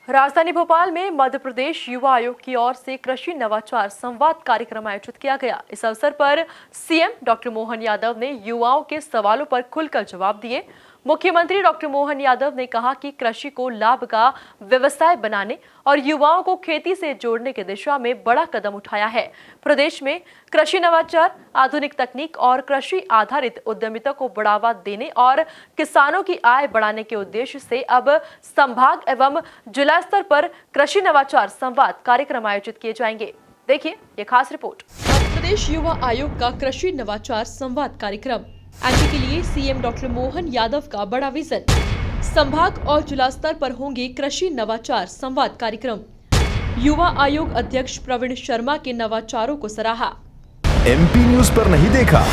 राजधानी भोपाल में मध्य प्रदेश युवा आयोग की ओर से कृषि नवाचार संवाद कार्यक्रम आयोजित किया गया। इस अवसर पर सीएम डॉक्टर मोहन यादव ने युवाओं के सवालों पर खुलकर जवाब दिए। मुख्यमंत्री डॉक्टर मोहन यादव ने कहा कि कृषि को लाभ का व्यवसाय बनाने और युवाओं को खेती से जोड़ने की दिशा में बड़ा कदम उठाया है। प्रदेश में कृषि नवाचार, आधुनिक तकनीक और कृषि आधारित उद्यमिता को बढ़ावा देने और किसानों की आय बढ़ाने के उद्देश्य से अब संभाग एवं जिला स्तर पर कृषि नवाचार संवाद कार्यक्रम आयोजित किए जाएंगे। देखिए ये खास रिपोर्ट। मध्य प्रदेश युवा आयोग का कृषि नवाचार संवाद कार्यक्रम एमपी के लिए सीएम डॉक्टर मोहन यादव का बड़ा विजन। संभाग और जिला स्तर पर होंगे कृषि नवाचार संवाद कार्यक्रम। युवा आयोग अध्यक्ष प्रवीण शर्मा के नवाचारों को सराहा। एमपी न्यूज पर नहीं देखा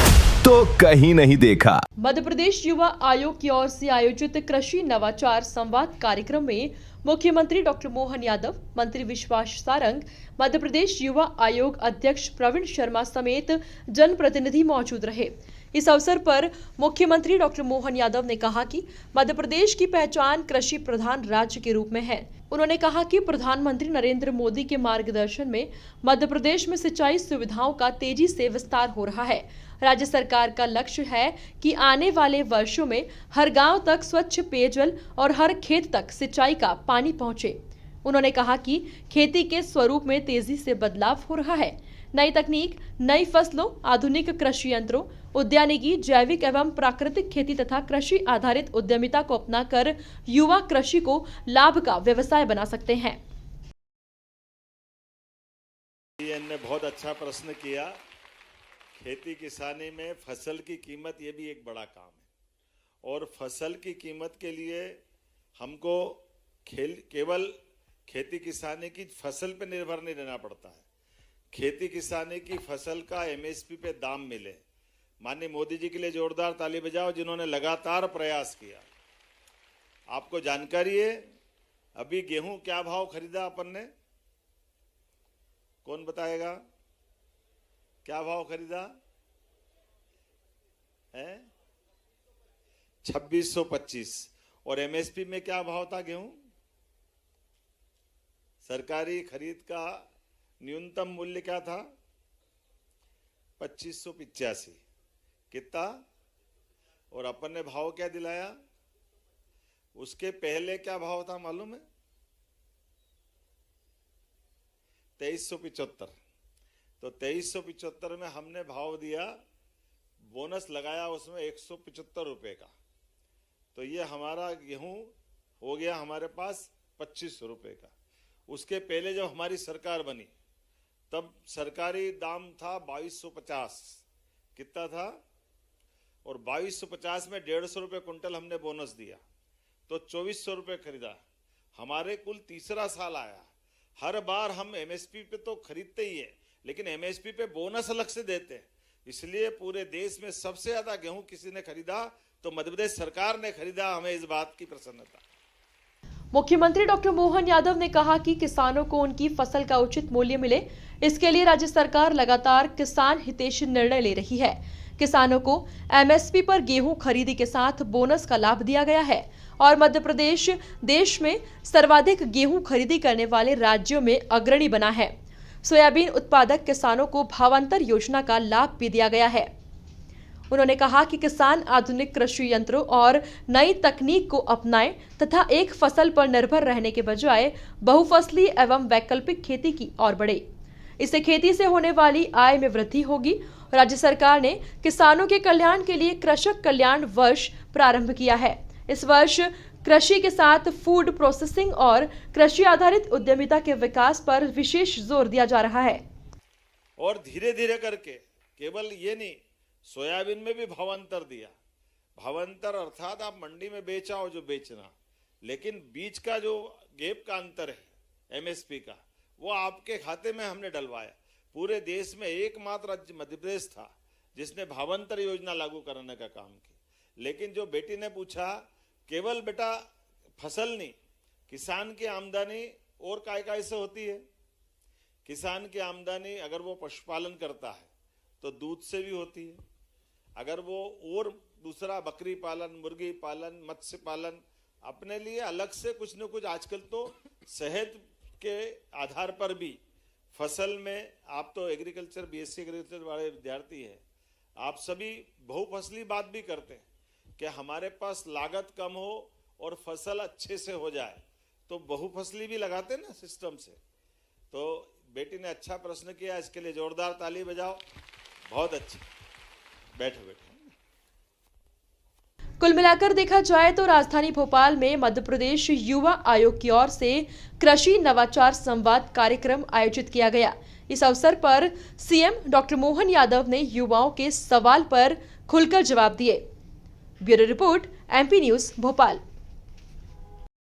तो कहीं नहीं देखा। मध्य प्रदेश युवा आयोग की ओर से आयोजित कृषि नवाचार संवाद कार्यक्रम में मुख्यमंत्री डॉक्टर मोहन यादव, मंत्री विश्वास सारंग, मध्य प्रदेश युवा आयोग अध्यक्ष प्रवीण शर्मा समेत जनप्रतिनिधि मौजूद रहे। इस अवसर पर मुख्यमंत्री डॉक्टर मोहन यादव ने कहा कि मध्य प्रदेश की पहचान कृषि प्रधान राज्य के रूप में है। उन्होंने कहा कि प्रधानमंत्री नरेंद्र मोदी के मार्गदर्शन में मध्य प्रदेश में सिंचाई सुविधाओं का तेजी से विस्तार हो रहा है। राज्य सरकार का लक्ष्य है कि आने वाले वर्षों में हर गांव तक स्वच्छ पेयजल और हर खेत तक सिंचाई का पानी पहुंचे। उन्होंने कहा कि खेती के स्वरूप में तेजी से बदलाव हो रहा है। नई तकनीक, नई फसलों, आधुनिक कृषि यंत्रों, उद्यानिकी, जैविक एवं प्राकृतिक खेती तथा कृषि आधारित उद्यमिता को अपनाकर युवा कृषि को लाभ का व्यवसाय बना सकते हैं। ने बहुत अच्छा प्रश्न किया। खेती किसानी में फसल की कीमत ये भी एक बड़ा काम है और फसल की कीमत के लिए हमको केवल खेती किसानी की फसल पे निर्भर नहीं रहना पड़ता है। खेती किसानी की फसल का एमएसपी पे दाम मिले। माननीय मोदी जी के लिए जोरदार ताली बजाओ, जिन्होंने लगातार प्रयास किया। आपको जानकारी है अभी गेहूं क्या भाव खरीदा अपन ने? कौन बताएगा? क्या भाव खरीदा है? 2625। और एमएसपी में क्या भाव था गेहूं? सरकारी खरीद का न्यूनतम मूल्य क्या था? 2585। कितना? और अपन ने भाव क्या दिलाया? उसके पहले क्या भाव था मालूम है? 2375। तो 2375 में हमने भाव दिया, बोनस लगाया उसमें 175 रुपए का। तो ये हमारा गेहूं हो गया हमारे पास 2500 रुपए का। उसके पहले जब हमारी सरकार बनी तब सरकारी दाम था 2250। कितना था? और 2250 में 150 रुपए कुंटल हमने बोनस दिया, तो 2400 रुपए खरीदा। हमारे कुल तीसरा साल आया। हर बार हम एमएसपी पे तो खरीदते ही है, लेकिन एमएसपी पे बोनस अलग से देते हैं। इसलिए पूरे देश में सबसे ज्यादा गेहूं किसी ने खरीदा तो मध्य प्रदेश सरकार ने खरीदा। हमें इस बात की प्रसन्नता। मुख्यमंत्री डॉक्टर मोहन यादव ने कहा कि किसानों को उनकी फसल का उचित मूल्य मिले, इसके लिए राज्य सरकार लगातार किसान हितैषी निर्णय ले रही है। किसानों को एमएसपी पर गेहूं खरीदी के साथ बोनस का लाभ दिया गया है और मध्य प्रदेश देश में सर्वाधिक गेहूं खरीदी करने वाले राज्यों में अग्रणी बना है। सोयाबीन उत्पादक किसानों को भावांतर योजना का लाभ भी दिया गया है। उन्होंने कहा कि किसान आधुनिक कृषि यंत्रों और नई तकनीक को अपनाएं तथा एक फसल पर निर्भर रहने के बजाय बहुफसली एवं वैकल्पिक खेती की ओर बढ़े। इससे खेती से होने वाली आय में वृद्धि होगी। राज्य सरकार ने किसानों के कल्याण के लिए कृषक कल्याण वर्ष प्रारंभ किया है। इस वर्ष कृषि के साथ फूड प्रोसेसिंग और कृषि आधारित उद्यमिता के विकास पर विशेष जोर दिया जा रहा है। और धीरे धीरे करके केवल ये नहीं, सोयाबीन में भी भावांतर दिया। भावांतर अर्थात आप मंडी में बेचाओ जो बेचना, लेकिन बीच का जो गैप का अंतर है एमएसपी का, वो आपके खाते में हमने डलवाया। पूरे देश में एकमात्र राज्य मध्य प्रदेश था जिसने भावांतर योजना लागू करने का काम किया। लेकिन जो बेटी ने पूछा, केवल बेटा फसल नहीं, किसान की आमदनी और काय से होती है। किसान की आमदनी अगर वो पशुपालन करता है तो दूध से भी होती है। अगर वो और दूसरा बकरी पालन, मुर्गी पालन, मत्स्य पालन, अपने लिए अलग से कुछ न कुछ आजकल तो सेहत के आधार पर भी फसल में, आप तो एग्रीकल्चर बीएससी एग्रीकल्चर वाले विद्यार्थी हैं, आप सभी बहुफसली बात भी करते हैं कि हमारे पास लागत कम हो और फसल अच्छे से हो जाए, तो बहुफसली भी लगाते हैं ना सिस्टम से। तो बेटी ने अच्छा प्रश्न किया, इसके लिए जोरदार ताली बजाओ। बहुत अच्छी। बैठो बैठो। कुल मिलाकर देखा जाए तो राजधानी भोपाल में मध्य प्रदेश युवा आयोग की ओर से कृषि नवाचार संवाद कार्यक्रम आयोजित किया गया। इस अवसर पर सीएम डॉक्टर मोहन यादव ने युवाओं के सवाल पर खुलकर जवाब दिए। Bureau report, MP news, Bhopal.